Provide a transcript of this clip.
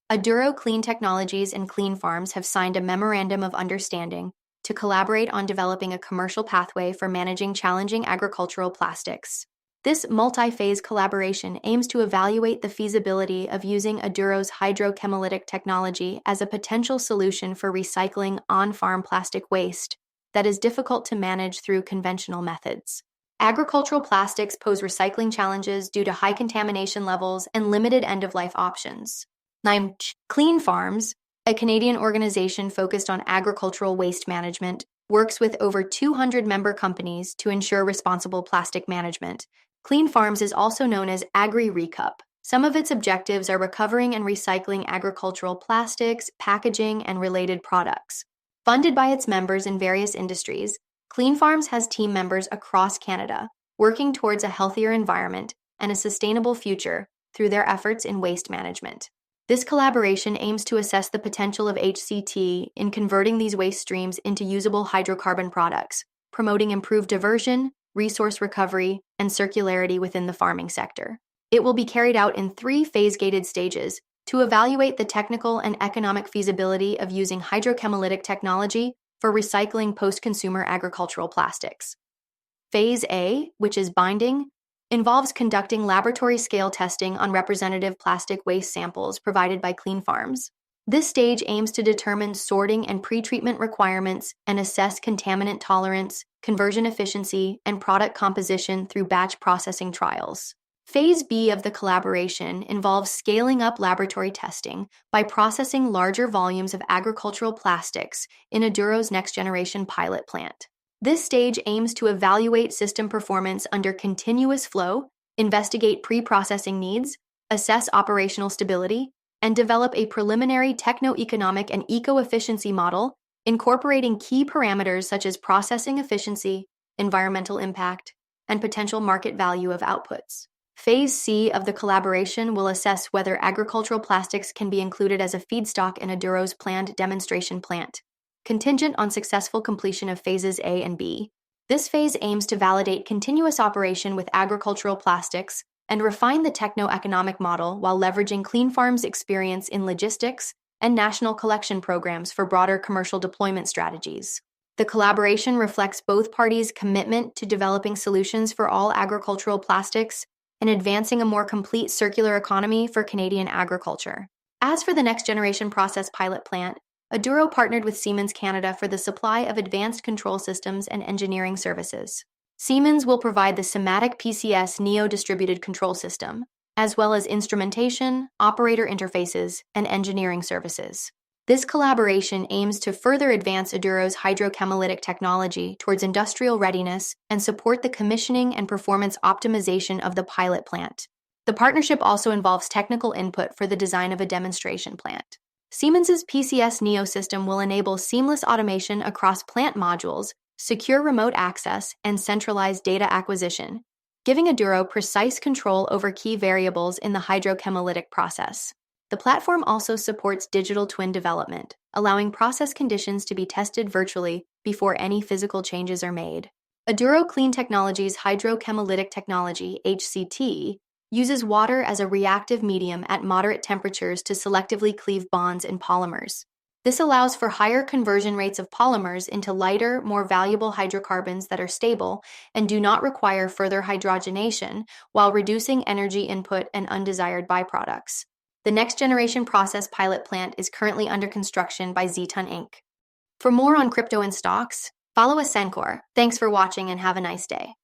Aduro Clean Technologies and Clean Farms have signed a memorandum of understanding to collaborate on developing a commercial pathway for managing challenging agricultural plastics. This multi-phase collaboration aims to evaluate the feasibility of using Aduro's hydrochemolytic technology as a potential solution for recycling on-farm plastic waste that is difficult to manage through conventional methods. Agricultural plastics pose recycling challenges due to high contamination levels and limited end-of-life options. Clean Farms, a Canadian organization focused on agricultural waste management, works with over 200 member companies to ensure responsible plastic management. Clean Farms is also known as Agri-Recup. Some of its objectives are recovering and recycling agricultural plastics, packaging, and related products. Funded by its members in various industries, Clean Farms has team members across Canada, working towards a healthier environment and a sustainable future through their efforts in waste management. This collaboration aims to assess the potential of HCT in converting these waste streams into usable hydrocarbon products, promoting improved diversion, resource recovery, and circularity within the farming sector. It will be carried out in 3 phase-gated stages to evaluate the technical and economic feasibility of using hydrochemolytic technology for recycling post-consumer agricultural plastics. Phase A, which is binding, involves conducting laboratory-scale testing on representative plastic waste samples provided by Clean Farms. This stage aims to determine sorting and pretreatment requirements and assess contaminant tolerance, conversion efficiency, and product composition through batch processing trials. Phase B of the collaboration involves scaling up laboratory testing by processing larger volumes of agricultural plastics in Aduro's next-generation pilot plant. This stage aims to evaluate system performance under continuous flow, investigate pre-processing needs, assess operational stability, and develop a preliminary techno-economic and eco-efficiency model incorporating key parameters such as processing efficiency, environmental impact, and potential market value of outputs. Phase C of the collaboration will assess whether agricultural plastics can be included as a feedstock in Aduro's planned demonstration plant, contingent on successful completion of phases A and B. This phase aims to validate continuous operation with agricultural plastics and refine the techno-economic model while leveraging Clean Farms' experience in logistics and national collection programs for broader commercial deployment strategies. The collaboration reflects both parties' commitment to developing solutions for all agricultural plastics and advancing a more complete circular economy for Canadian agriculture. As for the next-generation process pilot plant, Aduro partnered with Siemens Canada for the supply of advanced control systems and engineering services. Siemens will provide the SIMATIC PCS Neo-distributed control system, as well as instrumentation, operator interfaces, and engineering services. This collaboration aims to further advance Aduro's hydrochemolytic technology towards industrial readiness and support the commissioning and performance optimization of the pilot plant. The partnership also involves technical input for the design of a demonstration plant. Siemens's PCS Neo system will enable seamless automation across plant modules, secure remote access, and centralized data acquisition, giving Aduro precise control over key variables in the hydrochemolytic process. The platform also supports digital twin development, allowing process conditions to be tested virtually before any physical changes are made. Aduro Clean Technologies' hydrochemolytic technology, HCT, uses water as a reactive medium at moderate temperatures to selectively cleave bonds in polymers. This allows for higher conversion rates of polymers into lighter, more valuable hydrocarbons that are stable and do not require further hydrogenation while reducing energy input and undesired byproducts. The next-generation process pilot plant is currently under construction by Zeton Inc. For more on crypto and stocks, follow Ascencore. Thanks for watching and have a nice day.